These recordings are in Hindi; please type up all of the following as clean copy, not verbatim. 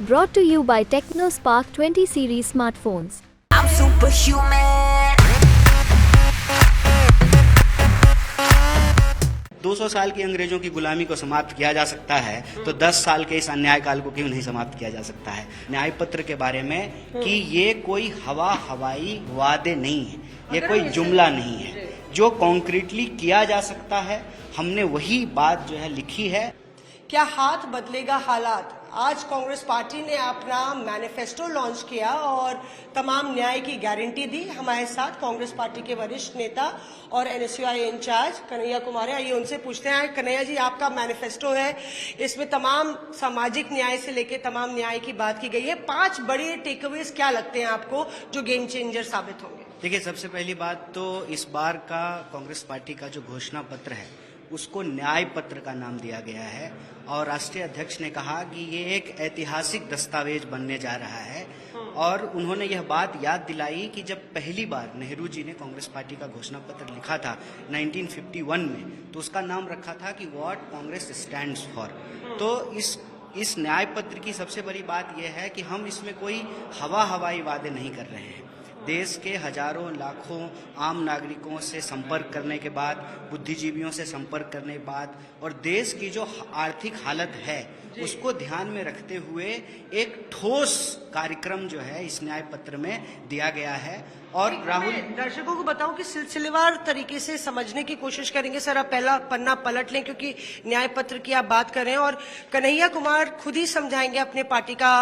Brought to you by TechnoSpark 20 series smartphones. I'm superhuman. 200 साल की अंग्रेजों की गुलामी को समाप्त किया जा सकता है तो 10 साल के इस अन्याय काल को क्यों नहीं समाप्त किया जा सकता है। न्याय पत्र के बारे में कि ये कोई हवाई वादे नहीं है, ये कोई जुमला नहीं है, जो कॉन्क्रीटली किया जा सकता है। हमने वही बात जो है लिखी है। क्या हाथ बदलेगा हालात? आज कांग्रेस पार्टी ने अपना मैनिफेस्टो लॉन्च किया और तमाम न्याय की गारंटी दी। हमारे साथ कांग्रेस पार्टी के वरिष्ठ नेता और एनएसयूआई इंचार्ज कन्हैया कुमार है। आइए उनसे पूछते हैं। कन्हैया जी, आपका मैनिफेस्टो है, इसमें तमाम सामाजिक न्याय से लेकर तमाम न्याय की बात की गई है। 5 बड़े टेकअवेज क्या लगते हैं आपको जो गेम चेंजर साबित होंगे? देखिए, सबसे पहली बात तो इस बार का कांग्रेस पार्टी का जो घोषणा पत्र है उसको न्याय पत्र का नाम दिया गया है और राष्ट्रीय अध्यक्ष ने कहा कि ये एक ऐतिहासिक दस्तावेज बनने जा रहा है। और उन्होंने यह बात याद दिलाई कि जब पहली बार नेहरू जी ने कांग्रेस पार्टी का घोषणा पत्र लिखा था 1951 में, तो उसका नाम रखा था कि व्हाट कांग्रेस स्टैंड्स फॉर। तो इस न्याय पत्र की सबसे बड़ी बात यह है कि हम इसमें कोई हवाई वादे नहीं कर रहे हैं। देश के हजारों लाखों आम नागरिकों से संपर्क करने के बाद, बुद्धिजीवियों से संपर्क करने के बाद और देश की जो आर्थिक हालत है उसको ध्यान में रखते हुए एक ठोस कार्यक्रम जो है इस न्याय पत्र में दिया गया है। और राहुल, दर्शकों को बताऊं कि सिलसिलेवार तरीके से समझने की कोशिश करेंगे। सर, आप पहला पन्ना पलट लें क्योंकि न्याय पत्र की आप बात कर रहे हैं और कन्हैया कुमार खुद ही समझाएंगे अपने पार्टी का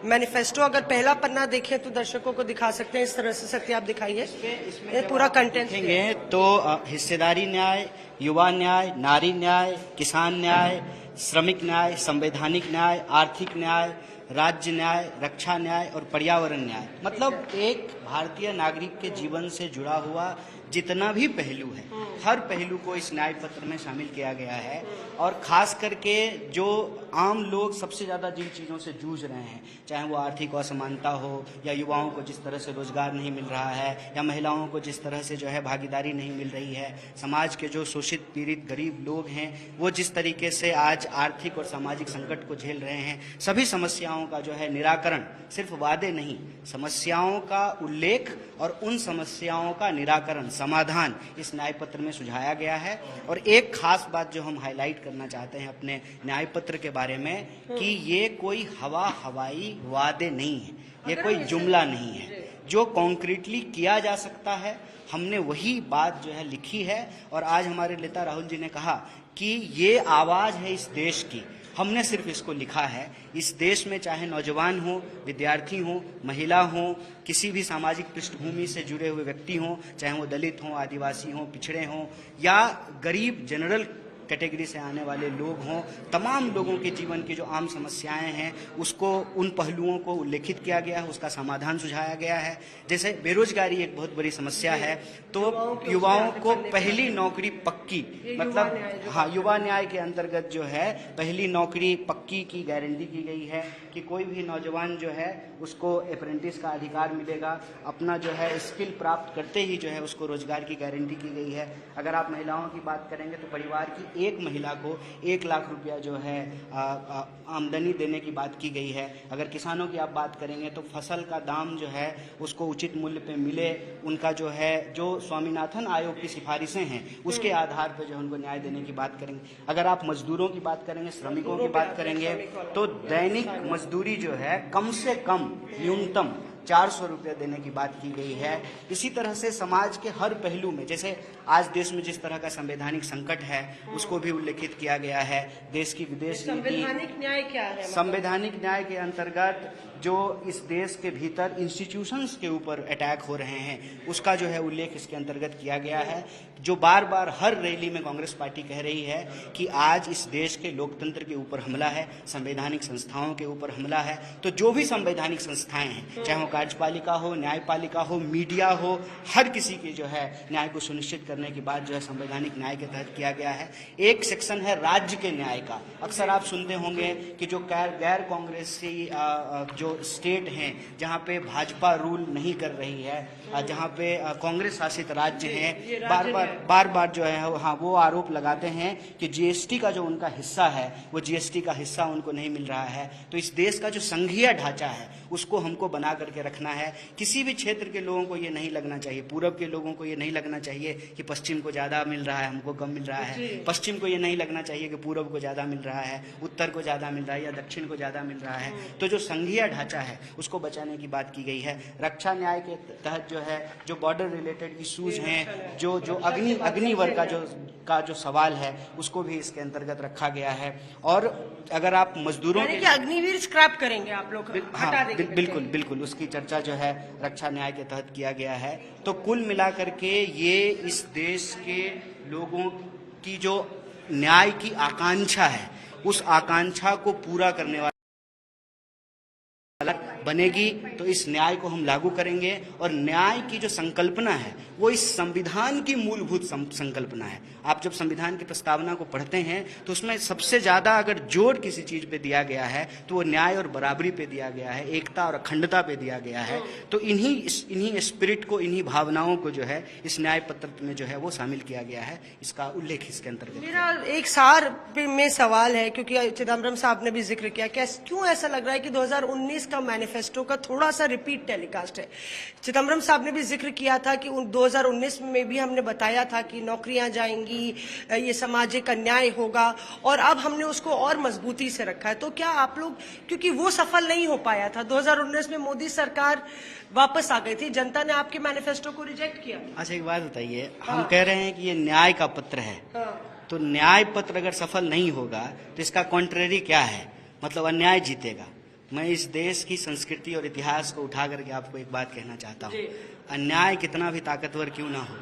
मैनिफेस्टो। अगर पहला पन्ना देखें तो दर्शकों को दिखा सकते हैं, इस तरह से सकते आप दिखाइए। इसमें पूरा कंटेंट देखेंगे तो हिस्सेदारी न्याय, युवा न्याय, नारी न्याय, किसान न्याय, श्रमिक न्याय, संवैधानिक न्याय, आर्थिक न्याय, राज्य न्याय, रक्षा न्याय और पर्यावरण न्याय, मतलब एक भारतीय नागरिक के जीवन से जुड़ा हुआ जितना भी पहलू है, हर पहलू को इस न्याय पत्र में शामिल किया गया है। और खास करके जो आम लोग सबसे ज्यादा जिन चीजों से जूझ रहे हैं, चाहे वो आर्थिक असमानता हो या युवाओं को जिस तरह से रोजगार नहीं मिल रहा है या महिलाओं को जिस तरह से जो है भागीदारी नहीं मिल रही है, समाज के जो शोषित पीड़ित गरीब लोग हैं वो जिस तरीके से आज आर्थिक और सामाजिक संकट को झेल रहे हैं, सभी समस्याओं का जो है निराकरण, सिर्फ वादे नहीं, समस्याओं का उल्लेख और उन समस्याओं का निराकरण, समाधान इस न्याय पत्र में सुझाया गया है। और एक खास बात जो हम हाईलाइट करना चाहते हैं अपने न्याय पत्र के बारे में कि ये कोई हवाई वादे नहीं है, ये कोई जुमला नहीं है, जो कॉन्क्रीटली किया जा सकता है। हमने वही बात जो है लिखी है और आज हमारे नेता राहुल जी ने कहा कि ये आवाज है इस देश की, हमने सिर्फ इसको लिखा है। इस देश में चाहे नौजवान हो, विद्यार्थी हो, महिला हो, किसी भी सामाजिक पृष्ठभूमि से जुड़े हुए व्यक्ति हो, चाहे वो दलित हो, आदिवासी हो, पिछड़े हों या गरीब जनरल कैटेगरी से आने वाले लोग हों, तमाम लोगों के जीवन की जो आम समस्याएं हैं उसको, उन पहलुओं को उल्लेखित किया गया है, उसका समाधान सुझाया गया है। जैसे बेरोजगारी एक बहुत बड़ी समस्या है, तो युवाओं को पहली नौकरी पक्की, मतलब हाँ, युवा न्याय के अंतर्गत जो है पहली नौकरी पक्की की गारंटी की गई है कि कोई भी नौजवान जो है उसको अप्रेंटिस का अधिकार मिलेगा। अपना जो है स्किल प्राप्त करते ही जो है उसको रोजगार की गारंटी की गई है। अगर आप महिलाओं की बात करेंगे तो परिवार की एक महिला को 1 लाख रुपया जो है आमदनी देने की बात की गई है। अगर किसानों की आप बात करेंगे तो फसल का दाम जो है उसको उचित मूल्य पे मिले, उनका जो है जो स्वामीनाथन आयोग की सिफारिशें हैं उसके आधार पर जो उनको न्याय देने की बात करेंगे। अगर आप मजदूरों की बात करेंगे, श्रमिकों की बात करेंगे तो दैनिक मजदूरी जो है कम से कम न्यूनतम 400 रुपये देने की बात की गई है। इसी तरह से समाज के हर पहलू में, जैसे आज देश में जिस तरह का संवैधानिक संकट है उसको भी उल्लेखित किया गया है। देश की विदेश नीति, संवैधानिक न्याय क्या है? संवैधानिक न्याय के अंतर्गत जो इस देश के भीतर इंस्टीट्यूशंस के ऊपर अटैक हो रहे हैं उसका जो है उल्लेख इसके अंतर्गत किया गया है। जो बार बार हर रैली में कांग्रेस पार्टी कह रही है कि आज इस देश के लोकतंत्र के ऊपर हमला है, संवैधानिक संस्थाओं के ऊपर हमला है। तो जो भी संवैधानिक संस्थाएं हैं, चाहे वो कार्यपालिका हो, न्यायपालिका हो, मीडिया हो, हर किसी की जो है न्याय को सुनिश्चित करने की बात जो है संवैधानिक न्याय के तहत किया गया है। एक सेक्शन है राज्य के न्याय का। अक्सर आप सुनते होंगे कि जो गैर कांग्रेसी जो स्टेट हैं जहां पे भाजपा रूल नहीं कर रही है, जहां पे कांग्रेस शासित राज्य हैं, बार बार जो है हाँ वो आरोप लगाते हैं कि जीएसटी का जो उनका हिस्सा है वो जीएसटी का हिस्सा उनको नहीं मिल रहा है। तो इस देश का जो संघीय ढांचा है उसको हमको बना करके रखना है। किसी भी क्षेत्र के लोगों को ये नहीं लगना चाहिए, पूरब के लोगों को ये नहीं लगना चाहिए कि पश्चिम को ज्यादा मिल रहा है, हमको कम मिल रहा है। पश्चिम को ये नहीं लगना चाहिए कि पूरब को ज्यादा मिल रहा है, उत्तर को ज्यादा मिल रहा है या दक्षिण को ज्यादा मिल रहा है। तो जो संघीय ढांचा है उसको बचाने की बात की गई है। रक्षा न्याय के तहत जो है जो बॉर्डर रिलेटेड इश्यूज हैं, जो अग्निवर का जो सवाल है उसको भी इसके अंतर्गत रखा गया है। और अगर आप मजदूरों के अग्निवीर स्क्रैप करेंगे आप लोग, हटा देंगे। बिल्कुल उसकी चर्चा जो है रक्षा न्याय के तहत किया गया है। तो कुल मिलाकर के ये इस देश के लोगों की जो न्याय की आकांक्षा है उस आकांक्षा को पूरा करने वाला बनेगी। तो इस न्याय को हम लागू करेंगे और न्याय की जो संकल्पना है वो इस संविधान की मूलभूत संकल्पना है। आप जब संविधान की प्रस्तावना को पढ़ते हैं तो उसमें सबसे ज्यादा अगर जोर किसी चीज पे दिया गया है तो वो न्याय और बराबरी पे दिया गया है, एकता और अखंडता पे दिया गया है। तो इन्हीं स्पिरिट को, इन्हीं भावनाओं को जो है इस न्याय पत्र में जो है वो शामिल किया गया है। इसका उल्लेख इसके अंतर्गत। मेरा एक सार में सवाल है, क्योंकि चिदम्बरम साहब ने भी जिक्र किया, क्यों ऐसा लग रहा है कि 2019 का मैनिफेस्टो का थोड़ा सा रिपीट टेलीकास्ट है। चिदम्बरम साहब ने भी जिक्र किया था कि 2019 में भी हमने बताया था कि नौकरियां जाएंगी, ये सामाजिक अन्याय होगा, और अब हमने उसको और मजबूती से रखा है। तो क्या आप लोग, क्योंकि वो सफल नहीं हो पाया था, 2019 में मोदी सरकार वापस आ गई थी, जनता ने आपके मैनिफेस्टो को रिजेक्ट किया। अच्छा एक बात बताइए, हम कह रहे हैं कि ये न्याय का पत्र है, तो न्याय पत्र अगर सफल नहीं होगा तो इसका कॉन्ट्रेरी क्या है, मतलब अन्याय जीतेगा। मैं इस देश की संस्कृति और इतिहास को उठा करके आपको एक बात कहना चाहता हूँ, अन्याय कितना भी ताकतवर क्यों ना हो,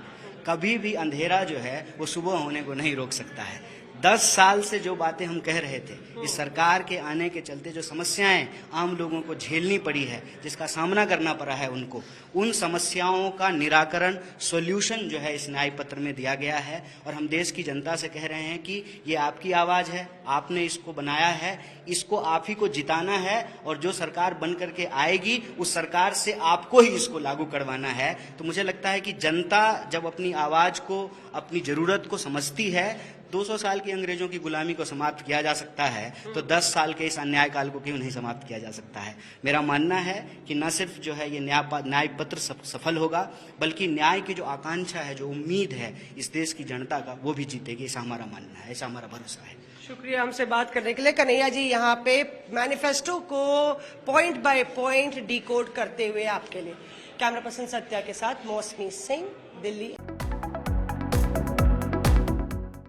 कभी भी अंधेरा जो है वो सुबह होने को नहीं रोक सकता है। 10 साल से जो बातें हम कह रहे थे, इस सरकार के आने के चलते जो समस्याएं आम लोगों को झेलनी पड़ी है, जिसका सामना करना पड़ा है उनको, उन समस्याओं का निराकरण, सॉल्यूशन जो है इस न्याय पत्र में दिया गया है। और हम देश की जनता से कह रहे हैं कि ये आपकी आवाज है, आपने इसको बनाया है, इसको आप ही को जिताना है, और जो सरकार बन करके आएगी उस सरकार से आपको ही इसको लागू करवाना है। तो मुझे लगता है कि जनता जब अपनी आवाज को, अपनी जरूरत को समझती है, 200 साल की अंग्रेजों की गुलामी को समाप्त किया जा सकता है, तो 10 साल के इस अन्याय काल को क्यों नहीं समाप्त किया जा सकता है। मेरा मानना है कि न सिर्फ जो है ये न्याय पत्र सफल होगा, बल्कि न्याय की जो आकांक्षा है, जो उम्मीद है इस देश की जनता का, वो भी जीतेगी। ऐसा हमारा मानना है, ऐसा हमारा भरोसा है। शुक्रिया हमसे बात करने के लिए। कन्हैया जी यहाँ पे मैनिफेस्टो को पॉइंट बाय पॉइंट डिकोड करते हुए आपके लिए। कैमरा पर्सन सत्या के साथ मौसमी सिंह, दिल्ली।